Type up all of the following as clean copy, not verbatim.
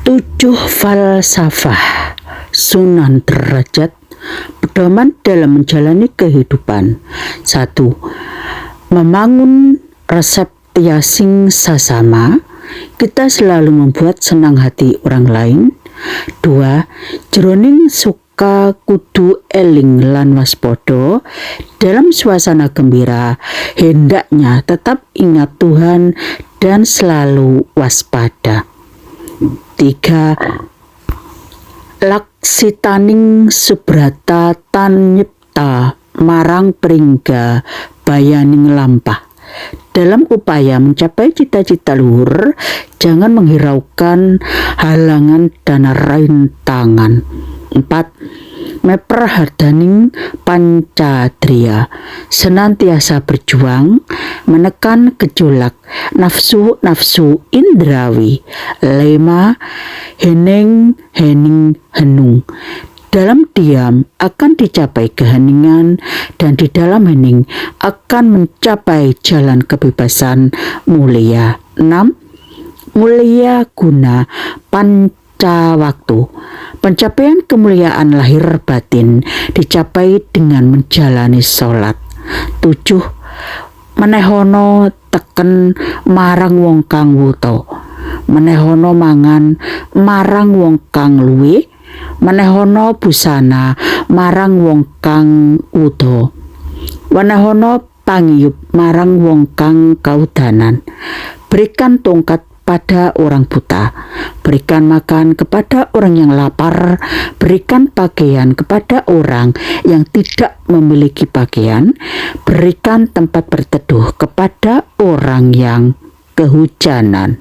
7 falsafah Sunan Derajat, pedoman dalam menjalani kehidupan. 1. Membangun resep tiasing sasama, kita selalu membuat senang hati orang lain. 2. Jroning suka kudu eling lan waspada, dalam suasana gembira hendaknya tetap ingat Tuhan dan selalu waspada. 3. Laksitaning subrata tan nyipta marang pringga bayaning lampah. Dalam upaya mencapai cita-cita luhur, jangan menghiraukan halangan dan rintangan. 4. Meperhadaning pancadria, senantiasa berjuang menekan gejolak nafsu indrawi. 5. Hening henung, dalam diam akan dicapai keheningan, dan di dalam hening akan mencapai jalan kebebasan mulia. 6. Mulia guna waktu, pencapaian kemuliaan lahir batin dicapai dengan menjalani sholat. 7. Menehono teken marang wong kang wuta, menehono mangan marang wong kang luwe, menehono busana marang wong kang wuda, menehono pangiyup marang wong kang kaudanan. Berikan tongkat pada orang buta, berikan makan kepada orang yang lapar, berikan pakaian kepada orang yang tidak memiliki pakaian, berikan tempat berteduh kepada orang yang kehujanan.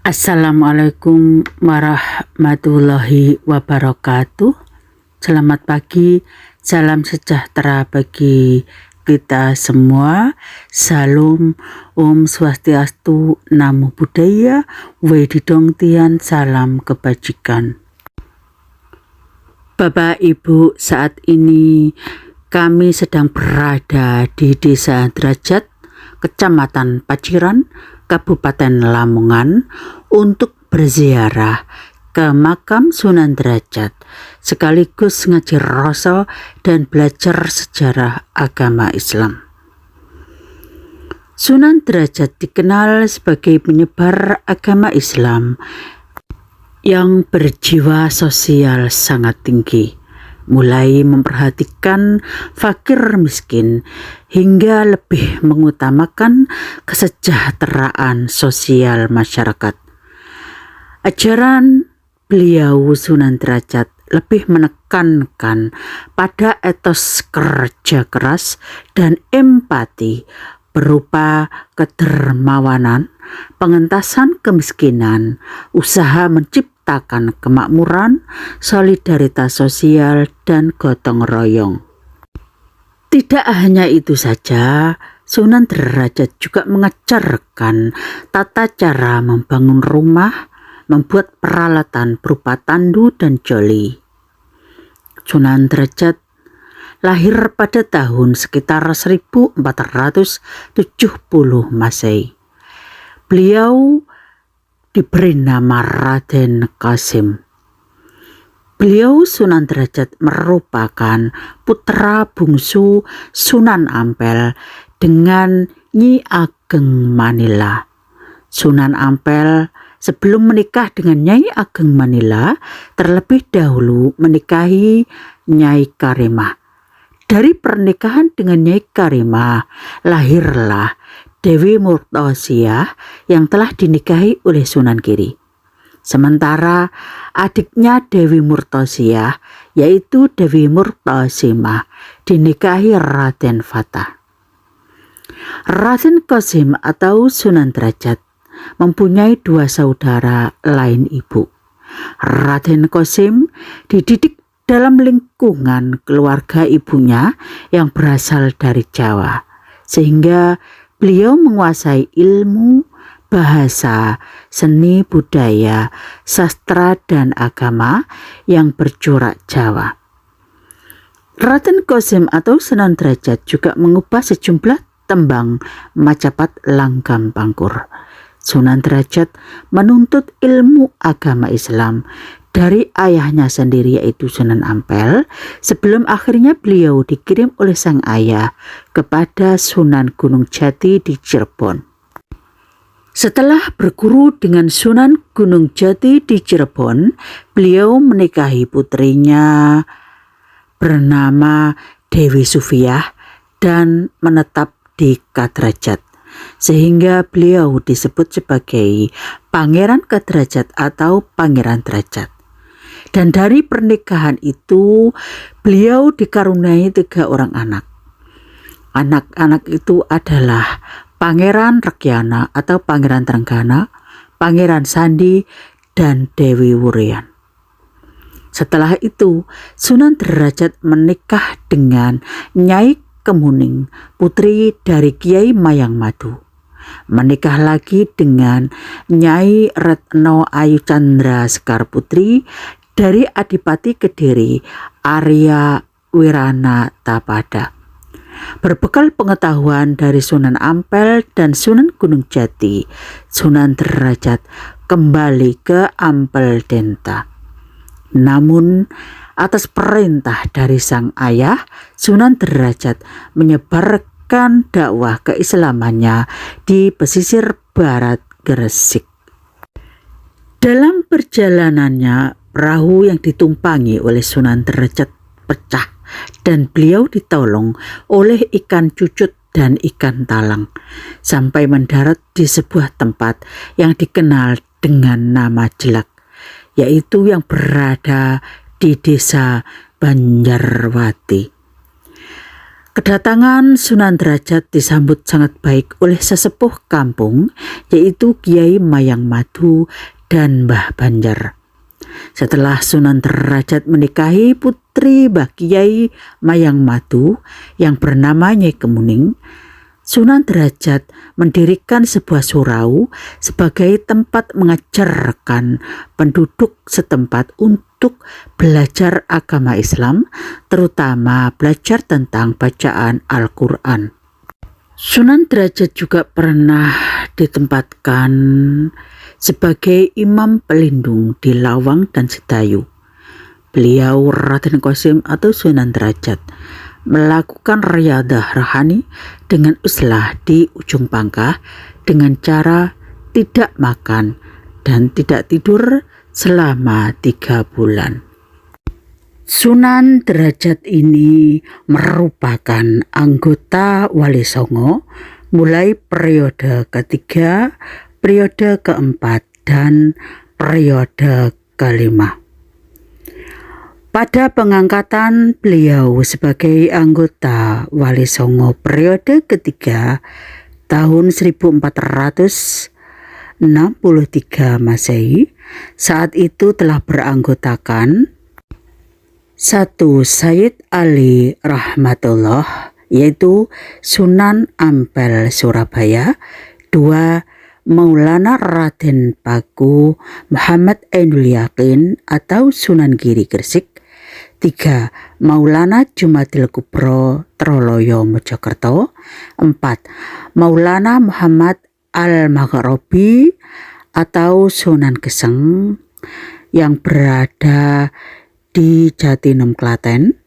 Assalamualaikum warahmatullahi wabarakatuh. Selamat pagi, salam sejahtera bagi kita semua. Salam, Om Swastiastu, Namo Buddhaya, Wedidong Tian, salam kebajikan. Bapak Ibu, saat ini kami sedang berada di Desa Derajat, Kecamatan Paciran, Kabupaten Lamongan, untuk berziarah ke makam Sunan Derajat, sekaligus ngaji rasa dan belajar sejarah agama Islam. Sunan Derajat dikenal sebagai penyebar agama Islam yang berjiwa sosial sangat tinggi, mulai memperhatikan fakir miskin hingga lebih mengutamakan kesejahteraan sosial masyarakat. Ajaran beliau Sunan Derajat lebih menekankan pada etos kerja keras dan empati berupa kedermawanan, pengentasan kemiskinan, usaha menciptakan kemakmuran, solidaritas sosial, dan gotong royong. Tidak hanya itu saja, Sunan Derajat juga mengajarkan tata cara membangun rumah, membuat peralatan berupa tandu dan joli. Sunan Derajat lahir pada tahun sekitar 1470 Masehi. Beliau diberi nama Raden Kasim. Beliau Sunan Derajat merupakan putra bungsu Sunan Ampel dengan Nyi Ageng Manila. Sunan Ampel sebelum menikah dengan Nyai Ageng Manila, terlebih dahulu menikahi Nyai Karimah. Dari pernikahan dengan Nyai Karimah, lahirlah Dewi Murtosiah yang telah dinikahi oleh Sunan Giri. Sementara adiknya Dewi Murtosiah yaitu Dewi Murtasimah, dinikahi Raden Fatah. Raden Qasim atau Sunan Derajat mempunyai dua saudara lain ibu. Raden Qasim dididik dalam lingkungan keluarga ibunya yang berasal dari Jawa, sehingga beliau menguasai ilmu, bahasa, seni budaya, sastra, dan agama yang bercorak Jawa. Raden Qasim atau Sunan Derajat juga mengubah sejumlah tembang Macapat Langgam Pangkur. Sunan Derajat menuntut ilmu agama Islam dari ayahnya sendiri, yaitu Sunan Ampel, sebelum akhirnya beliau dikirim oleh sang ayah kepada Sunan Gunung Jati di Cirebon. Setelah berguru dengan Sunan Gunung Jati di Cirebon, beliau menikahi putrinya bernama Dewi Sufiah dan menetap di Kadrajat, sehingga beliau disebut sebagai Pangeran Kadrajat atau Pangeran Derajat. Dan dari pernikahan itu beliau dikaruniai 3 orang anak. Anak-anak itu adalah Pangeran Rekyana atau Pangeran Trenggana, Pangeran Sandi, dan Dewi Wurian. Setelah itu Sunan Derajat menikah dengan Nyai Kemuning, putri dari Kiai Mayang Madu. Menikah lagi dengan Nyai Retno Ayu Chandra Sekar Putri dari Adipati Kediri Arya Wirana Tapada. Berbekal pengetahuan dari Sunan Ampel dan Sunan Gunung Jati, Sunan Derajat kembali ke Ampel Denta. Namun atas perintah dari sang ayah, Sunan Derajat menyebarkan dakwah keislamannya di pesisir barat Gresik. Dalam perjalanannya, perahu yang ditumpangi oleh Sunan Derajat pecah dan beliau ditolong oleh ikan cucut dan ikan talang sampai mendarat di sebuah tempat yang dikenal dengan nama Jelak, yaitu yang berada di desa Banjarwati. Kedatangan Sunan Derajat disambut sangat baik oleh sesepuh kampung, yaitu Kiai Mayang Madu dan Mbah Banjar. Setelah Sunan Derajat menikahi putri Mbah Kiai Mayang Madu yang bernama Nyai Kemuning, Sunan Derajat mendirikan sebuah surau sebagai tempat mengajarkan penduduk setempat untuk belajar agama Islam, terutama belajar tentang bacaan Al-Quran. Sunan Derajat juga pernah ditempatkan sebagai imam pelindung di Lawang dan Sedayu. Beliau, Raden Qasim atau Sunan Derajat, melakukan riyadah rohani dengan uslah di ujung pangkah dengan cara tidak makan dan tidak tidur selama 3 bulan. Sunan Derajat ini merupakan anggota Wali Songo mulai periode ketiga, periode keempat, dan periode kelima. Pada pengangkatan beliau sebagai anggota Wali Songo periode ketiga tahun 1463 Masehi, saat itu telah beranggotakan 1. Sayyid Ali Rahmatullah, yaitu Sunan Ampel Surabaya. 2. Maulana Raden Paku Muhammad Ainul Yakin atau Sunan Giri Gresik. 3. Maulana Jumadil Kubro Troloyo Mojokerto. 4. Maulana Muhammad Al-Maghribi atau Sunan Geseng yang berada di Jatinum Klaten.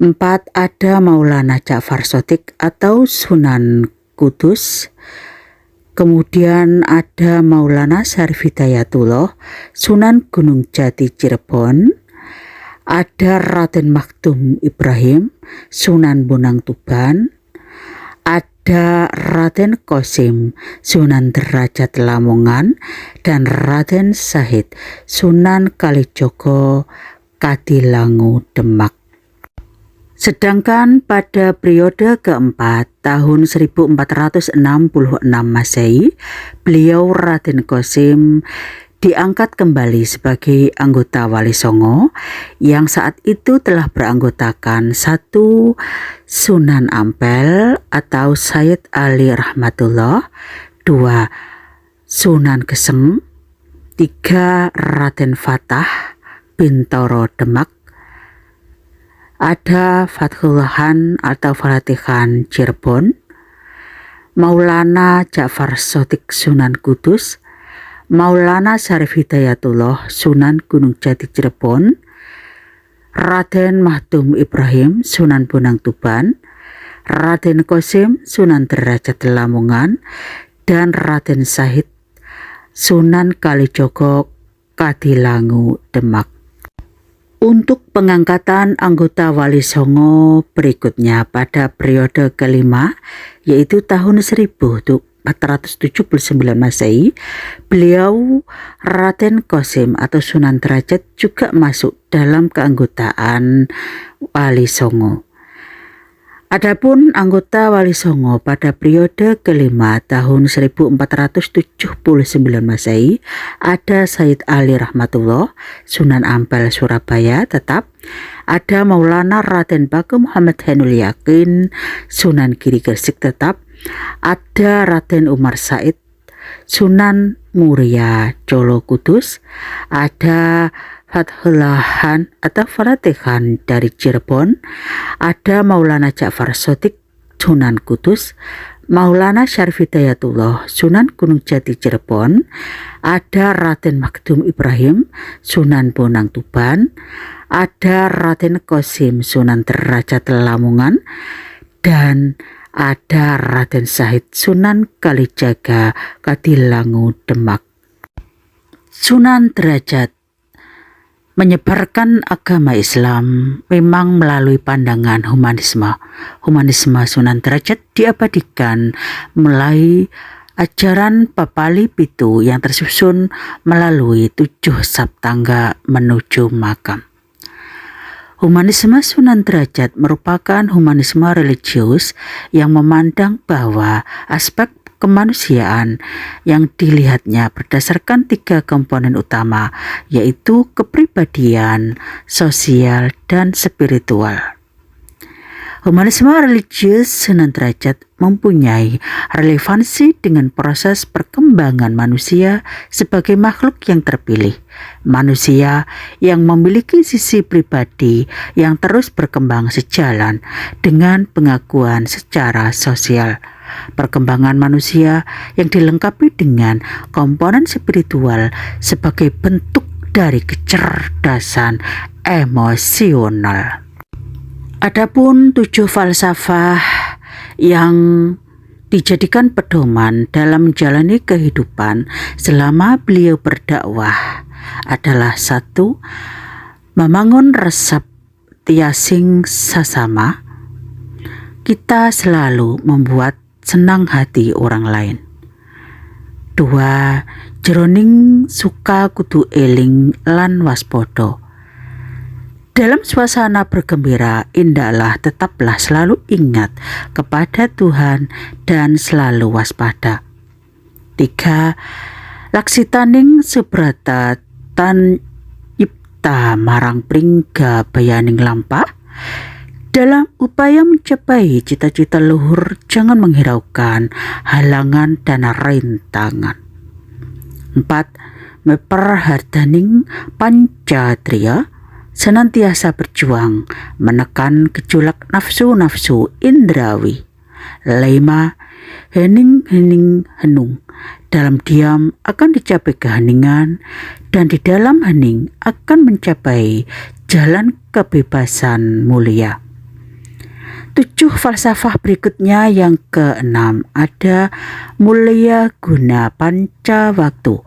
4. Ada Maulana Ja'far Shodiq atau Sunan Kudus. Kemudian ada Maulana Syarif Hidayatullah, Sunan Gunung Jati Cirebon. Ada Raden Maktum Ibrahim, Sunan Bonang Tuban. Ada ada Raden Kosim, Sunan Derajat Lamongan, dan Raden Sahid, Sunan Kalijogo, Kadilangu, Demak. Sedangkan pada periode keempat tahun 1466 Masehi, beliau Raden Kosim diangkat kembali sebagai anggota Wali Songo yang saat itu telah beranggotakan 1. Sunan Ampel atau Sayyid Ali Rahmatullah, 2. Sunan Geseng, 3. Raden Fatah Bintoro Demak, ada Fathullahan atau Fatihan Cirebon, Maulana Ja'far Shothiq Sunan Kudus, Maulana Syarif Hidayatullah Sunan Gunung Jati Cirebon, Raden Mahdum Ibrahim Sunan Bonang Tuban, Raden Kosim Sunan Derajat Lamongan, dan Raden Sahid Sunan Kalijogo, Kadilangu, Demak. Untuk pengangkatan anggota Wali Songo berikutnya pada periode kelima, yaitu tahun 1479 Masehi, beliau Raden Kosim atau Sunan Derajat juga masuk dalam keanggotaan Wali Songo. Adapun anggota Wali Songo pada periode kelima tahun 1479 Masehi ada Sayyid Ali Rahmatullah Sunan Ampel Surabaya tetap, ada Maulana Raden Bagong Muhammad Ainul Yakin Sunan Giri Gresik tetap, ada Raden Umar Said Sunan Muria Jolo Kudus, ada Fathullahan atau Fatihan dari Cirebon, ada Maulana Ja'far Shothiq Sunan Kudus, Maulana Syarif Hidayatullah Sunan Gunung Jati Cirebon, ada Raden Mahdum Ibrahim Sunan Bonang Tuban, ada Raden Kosim Sunan Derajat Lamongan, dan ada Raden Sahid Sunan Kalijaga, Kadilangu, Demak. Sunan Derajat menyebarkan agama Islam memang melalui pandangan humanisme. Humanisme Sunan Derajat diabadikan melalui ajaran Papali Pitu yang tersusun melalui 7 sabtangga menuju makam. Humanisme Sunan Derajat merupakan humanisme religius yang memandang bahwa aspek kemanusiaan yang dilihatnya berdasarkan 3 komponen utama, yaitu kepribadian, sosial, dan spiritual. Humanisme religius Sunan Derajat mempunyai relevansi dengan proses perkembangan manusia sebagai makhluk yang terpilih, manusia yang memiliki sisi pribadi yang terus berkembang sejalan dengan pengakuan secara sosial. Perkembangan manusia yang dilengkapi dengan komponen spiritual sebagai bentuk dari kecerdasan emosional. Adapun 7 falsafah yang dijadikan pedoman dalam menjalani kehidupan selama beliau berdakwah adalah 1. Membangun resep tiasing sasama, kita selalu membuat senang hati orang lain. 2. Jroning suka kudu eling lan waspada. Dalam suasana bergembira, indahlah tetaplah selalu ingat kepada Tuhan dan selalu waspada. 3. Laksitaning sebrata tan yipta marang pringga bayaning lampah. Dalam upaya mencapai cita-cita luhur, jangan menghiraukan halangan dan rintangan. 4. Meperhardaning pancatria, senantiasa berjuang menekan gejolak nafsu-nafsu indrawi. 5. Hening henung, dalam diam akan dicapai keheningan, dan di dalam hening akan mencapai jalan kebebasan mulia. 7 falsafah berikutnya yang ke-6 ada mulia guna panca waktu.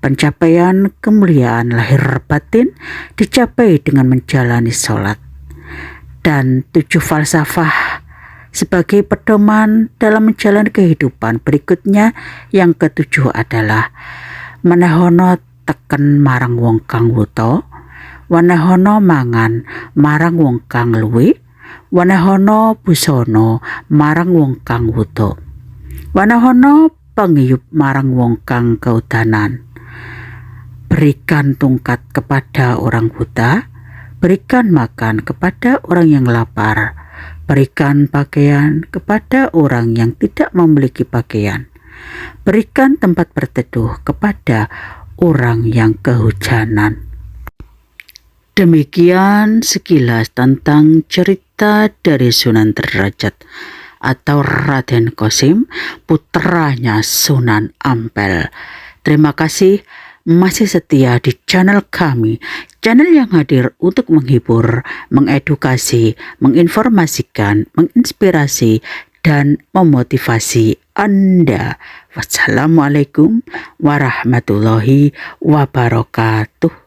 Pencapaian kemuliaan lahir batin dicapai dengan menjalani sholat. Dan 7 falsafah Sebagai pedoman dalam menjalani kehidupan berikutnya, yang ketujuh adalah menahono teken marang wong kang wuta, wanahono mangan marang wong kang luwih, wanahono busana marang wong kang wuta, wanahono pangiyup marang wong kang kaudanan. Berikan tongkat kepada orang buta, berikan makan kepada orang yang lapar, berikan pakaian kepada orang yang tidak memiliki pakaian, berikan tempat berteduh kepada orang yang kehujanan. Demikian sekilas tentang cerita dari Sunan Derajat atau Raden Qasim, putranya Sunan Ampel. Terima kasih masih setia di channel kami, channel yang hadir untuk menghibur, mengedukasi, menginformasikan, menginspirasi, dan memotivasi Anda. Wassalamualaikum warahmatullahi wabarakatuh.